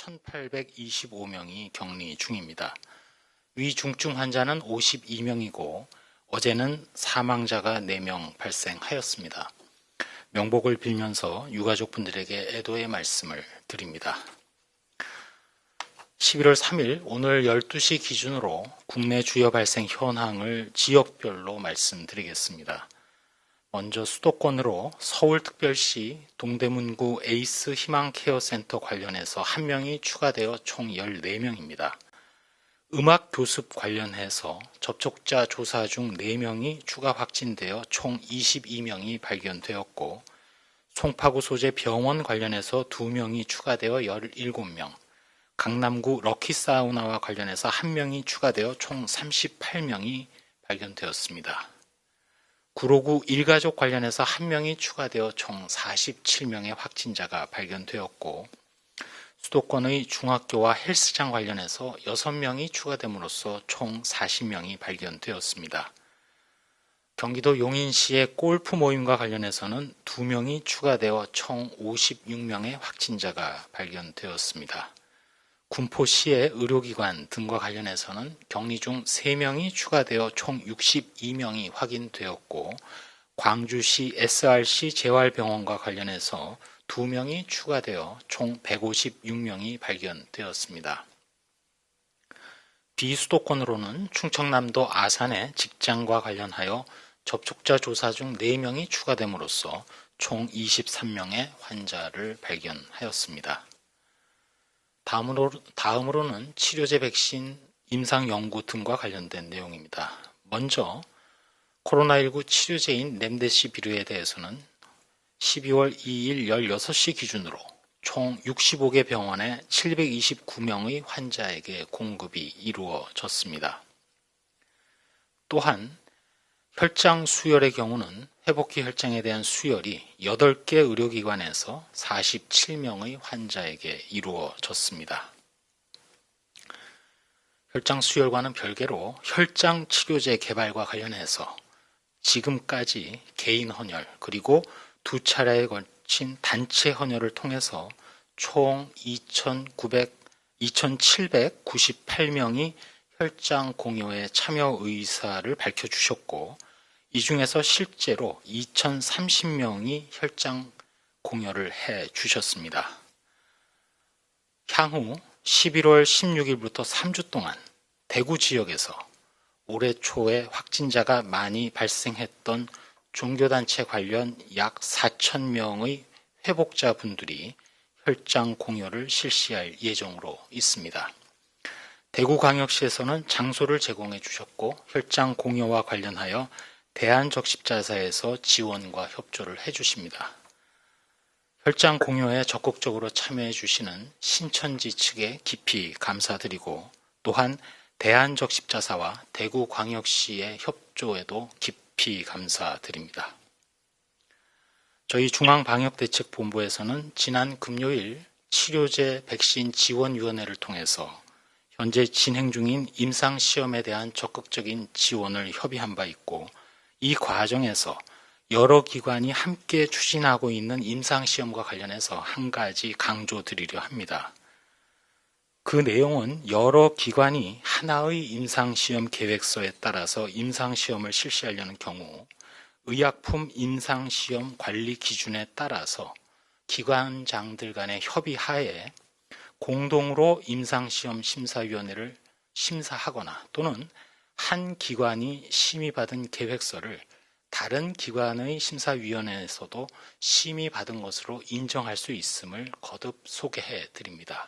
1,825명이 격리 중입니다. 위중증 환자는 52명이고 어제는 사망자가 4명 발생하였습니다. 명복을 빌면서 유가족분들에게 애도의 말씀을 드립니다. 11월 3일 오늘 12시 기준으로 국내 주요 발생 현황을 지역별로 말씀드리겠습니다. 먼저 수도권으로 서울특별시 동대문구 에이스 희망케어센터 관련해서 1명이 추가되어 총 14명입니다. 음악교습 관련해서 접촉자 조사 중 4명이 추가 확진되어 총 22명이 발견되었고, 송파구 소재 병원 관련해서 2명이 추가되어 17명, 강남구 럭키사우나와 관련해서 1명이 추가되어 총 38명이 발견되었습니다. 구로구 일가족 관련해서 1명이 추가되어 총 47명의 확진자가 발견되었고, 수도권의 중학교와 헬스장 관련해서 6명이 추가됨으로써 총 40명이 발견되었습니다. 경기도 용인시의 골프 모임과 관련해서는 2명이 추가되어 총 56명의 확진자가 발견되었습니다. 군포시의 의료기관 등과 관련해서는 격리 중 3명이 추가되어 총 62명이 확인되었고, 광주시 SRC 재활병원과 관련해서 2명이 추가되어 총 156명이 발견되었습니다. 비수도권으로는 충청남도 아산의 직장과 관련하여 접촉자 조사 중 4명이 추가됨으로써 총 23명의 환자를 발견하였습니다. 다음으로는 치료제 백신 임상 연구 등과 관련된 내용입니다. 먼저 코로나19 치료제인 렘데시비르에 대해서는 12월 2일 16시 기준으로 총 65개 병원에 729명의 환자에게 공급이 이루어졌습니다. 또한 혈장 수혈의 경우는 회복기 혈장에 대한 수혈이 8개 의료기관에서 47명의 환자에게 이루어졌습니다. 혈장 수혈과는 별개로 혈장 치료제 개발과 관련해서 지금까지 개인 헌혈 그리고 2차례에 걸친 단체 헌혈을 통해서 총 2,798명이 혈장 공여에 참여 의사를 밝혀주셨고, 이 중에서 실제로 2,030명이 혈장 공여를 해주셨습니다. 향후 11월 16일부터 3주 동안 대구 지역에서 올해 초에 확진자가 많이 발생했던 종교단체 관련 약 4,000명의 회복자분들이 혈장 공여를 실시할 예정으로 있습니다. 대구광역시에서는 장소를 제공해 주셨고, 혈장 공여와 관련하여 대한적십자사에서 지원과 협조를 해주십니다. 혈장 공여에 적극적으로 참여해 주시는 신천지 측에 깊이 감사드리고, 또한 대한적십자사와 대구광역시의 협조에도 깊이 감사드립니다. 저희 중앙방역대책본부에서는 지난 금요일 치료제 백신 지원위원회를 통해서 현재 진행 중인 임상시험에 대한 적극적인 지원을 협의한 바 있고, 이 과정에서 여러 기관이 함께 추진하고 있는 임상시험과 관련해서 한 가지 강조드리려 합니다. 그 내용은 여러 기관이 하나의 임상시험 계획서에 따라서 임상시험을 실시하려는 경우 의약품 임상시험 관리 기준에 따라서 기관장들 간의 협의하에 공동으로 임상시험 심사위원회를 심사하거나, 또는 한 기관이 심의받은 계획서를 다른 기관의 심사위원회에서도 심의받은 것으로 인정할 수 있음을 거듭 소개해 드립니다.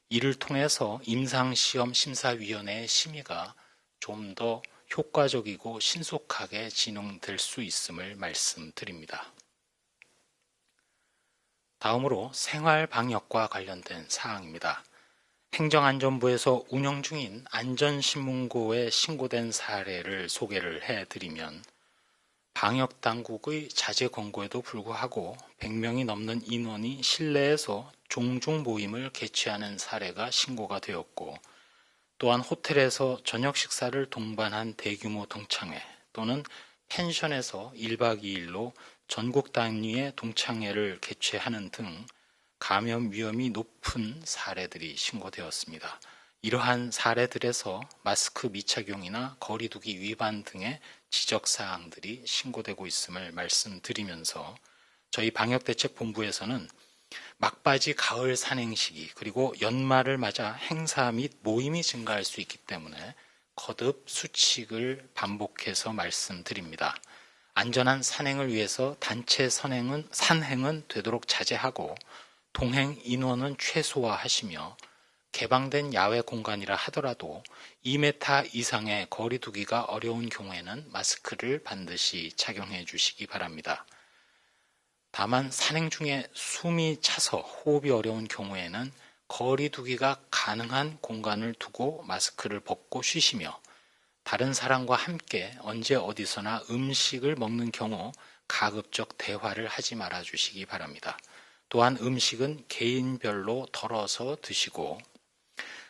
이를 통해서 임상시험 심사위원회의 심의가 좀 더 효과적이고 신속하게 진행될 수 있음을 말씀드립니다. 다음으로 생활방역과 관련된 사항입니다. 행정안전부에서 운영 중인 안전신문고에 신고된 사례를 소개를 해드리면, 방역당국의 자제 권고에도 불구하고 100명이 넘는 인원이 실내에서 종중 모임을 개최하는 사례가 신고가 되었고, 또한 호텔에서 저녁 식사를 동반한 대규모 동창회 또는 펜션에서 1박 2일로 전국 단위의 동창회를 개최하는 등 감염 위험이 높은 사례들이 신고되었습니다. 이러한 사례들에서 마스크 미착용이나 거리두기 위반 등의 지적사항들이 신고되고 있음을 말씀드리면서 저희 방역대책본부에서는 막바지 가을 산행 시기 그리고 연말을 맞아 행사 및 모임이 증가할 수 있기 때문에 거듭 수칙을 반복해서 말씀드립니다. 안전한 산행을 위해서 단체 산행은 되도록 자제하고 동행 인원은 최소화하시며 개방된 야외 공간이라 하더라도 2m 이상의 거리 두기가 어려운 경우에는 마스크를 반드시 착용해 주시기 바랍니다. 다만 산행 중에 숨이 차서 호흡이 어려운 경우에는 거리 두기가 가능한 공간을 두고 마스크를 벗고 쉬시며 다른 사람과 함께 언제 어디서나 음식을 먹는 경우 가급적 대화를 하지 말아 주시기 바랍니다. 또한 음식은 개인별로 덜어서 드시고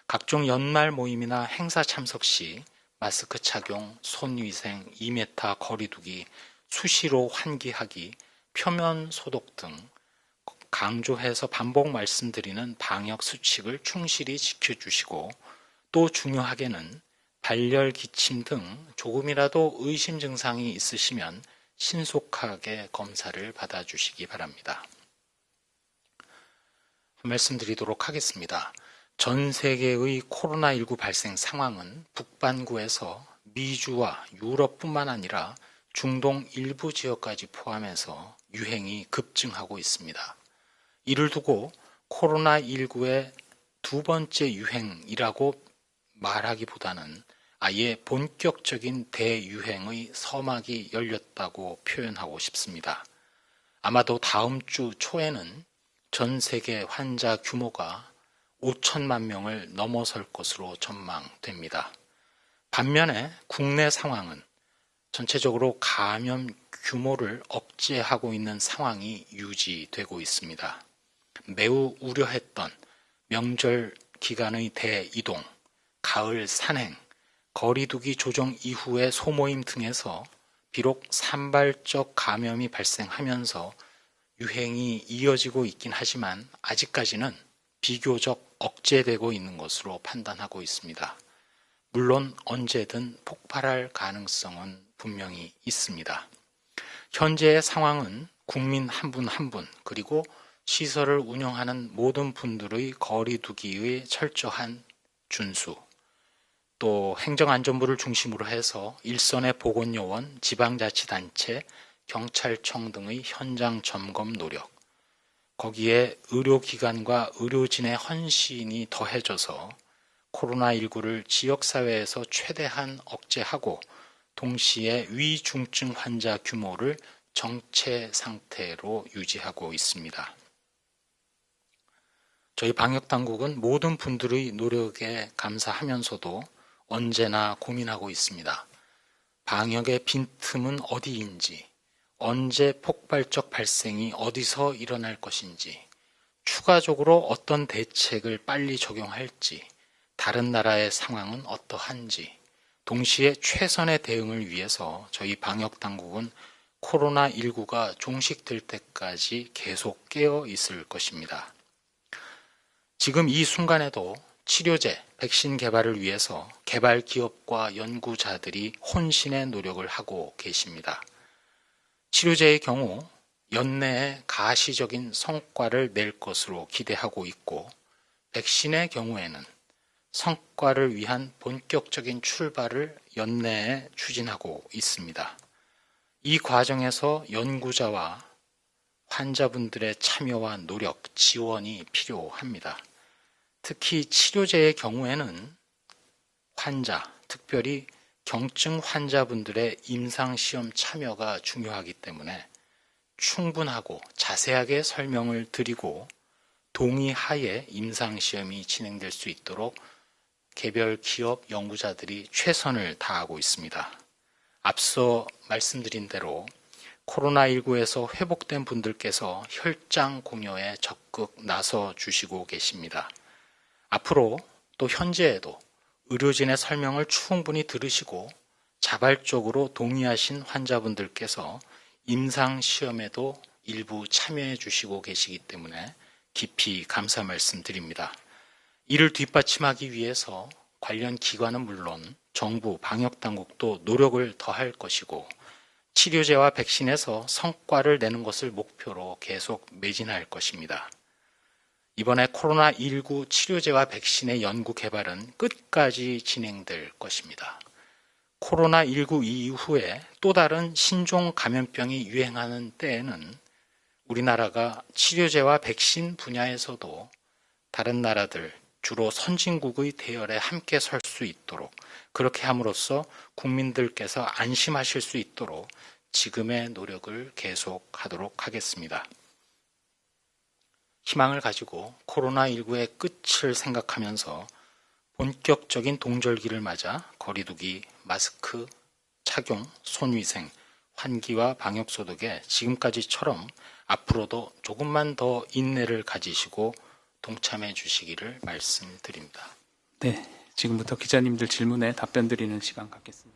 각종 연말 모임이나 행사 참석 시 마스크 착용, 손위생, 2m 거리 두기, 수시로 환기하기, 표면 소독 등 강조해서 반복 말씀드리는 방역 수칙을 충실히 지켜주시고 또 중요하게는 발열, 기침 등 조금이라도 의심 증상이 있으시면 신속하게 검사를 받아주시기 바랍니다. 한 말씀 드리도록 하겠습니다. 전 세계의 코로나19 발생 상황은 북반구에서 미주와 유럽뿐만 아니라 중동 일부 지역까지 포함해서 유행이 급증하고 있습니다. 이를 두고 코로나19의 두 번째 유행이라고 말하기보다는 아예 본격적인 대유행의 서막이 열렸다고 표현하고 싶습니다. 아마도 다음 주 초에는 전 세계 환자 규모가 5천만 명을 넘어설 것으로 전망됩니다. 반면에 국내 상황은 전체적으로 감염 규모를 억제하고 있는 상황이 유지되고 있습니다. 매우 우려했던 명절 기간의 대이동, 가을 산행, 거리두기 조정 이후의 소모임 등에서 비록 산발적 감염이 발생하면서 유행이 이어지고 있긴 하지만 아직까지는 비교적 억제되고 있는 것으로 판단하고 있습니다. 물론 언제든 폭발할 가능성은 분명히 있습니다. 현재의 상황은 국민 한 분 한 분 그리고 시설을 운영하는 모든 분들의 거리두기의 철저한 준수, 또 행정안전부를 중심으로 해서 일선의 보건요원, 지방자치단체, 경찰청 등의 현장 점검 노력, 거기에 의료기관과 의료진의 헌신이 더해져서 코로나19를 지역사회에서 최대한 억제하고 동시에 위중증 환자 규모를 정체 상태로 유지하고 있습니다. 저희 방역당국은 모든 분들의 노력에 감사하면서도 언제나 고민하고 있습니다. 방역의 빈틈은 어디인지, 언제 폭발적 발생이 어디서 일어날 것인지, 추가적으로 어떤 대책을 빨리 적용할지, 다른 나라의 상황은 어떠한지, 동시에 최선의 대응을 위해서 저희 방역당국은 코로나19가 종식될 때까지 계속 깨어 있을 것입니다. 지금 이 순간에도 치료제, 백신 개발을 위해서 개발 기업과 연구자들이 혼신의 노력을 하고 계십니다. 치료제의 경우 연내에 가시적인 성과를 낼 것으로 기대하고 있고, 백신의 경우에는 성과를 위한 본격적인 출발을 연내에 추진하고 있습니다. 이 과정에서 연구자와 환자분들의 참여와 노력, 지원이 필요합니다. 특히 치료제의 경우에는 환자, 특별히 경증 환자분들의 임상시험 참여가 중요하기 때문에 충분하고 자세하게 설명을 드리고 동의하에 임상시험이 진행될 수 있도록 개별 기업 연구자들이 최선을 다하고 있습니다. 앞서 말씀드린 대로 코로나19에서 회복된 분들께서 혈장 공여에 적극 나서 주시고 계십니다. 앞으로 또 현재에도 의료진의 설명을 충분히 들으시고 자발적으로 동의하신 환자분들께서 임상시험에도 일부 참여해 주시고 계시기 때문에 깊이 감사 말씀드립니다. 이를 뒷받침하기 위해서 관련 기관은 물론 정부, 방역당국도 노력을 더할 것이고 치료제와 백신에서 성과를 내는 것을 목표로 계속 매진할 것입니다. 이번에 코로나19 치료제와 백신의 연구 개발은 끝까지 진행될 것입니다. 코로나19 이후에 또 다른 신종 감염병이 유행하는 때에는 우리나라가 치료제와 백신 분야에서도 다른 나라들, 주로 선진국의 대열에 함께 설 수 있도록 그렇게 함으로써 국민들께서 안심하실 수 있도록 지금의 노력을 계속하도록 하겠습니다. 희망을 가지고 코로나19의 끝을 생각하면서 본격적인 동절기를 맞아 거리두기, 마스크, 착용, 손위생, 환기와 방역소독에 지금까지처럼 앞으로도 조금만 더 인내를 가지시고 동참해 주시기를 말씀드립니다. 네, 지금부터 기자님들 질문에 답변 드리는 시간 갖겠습니다.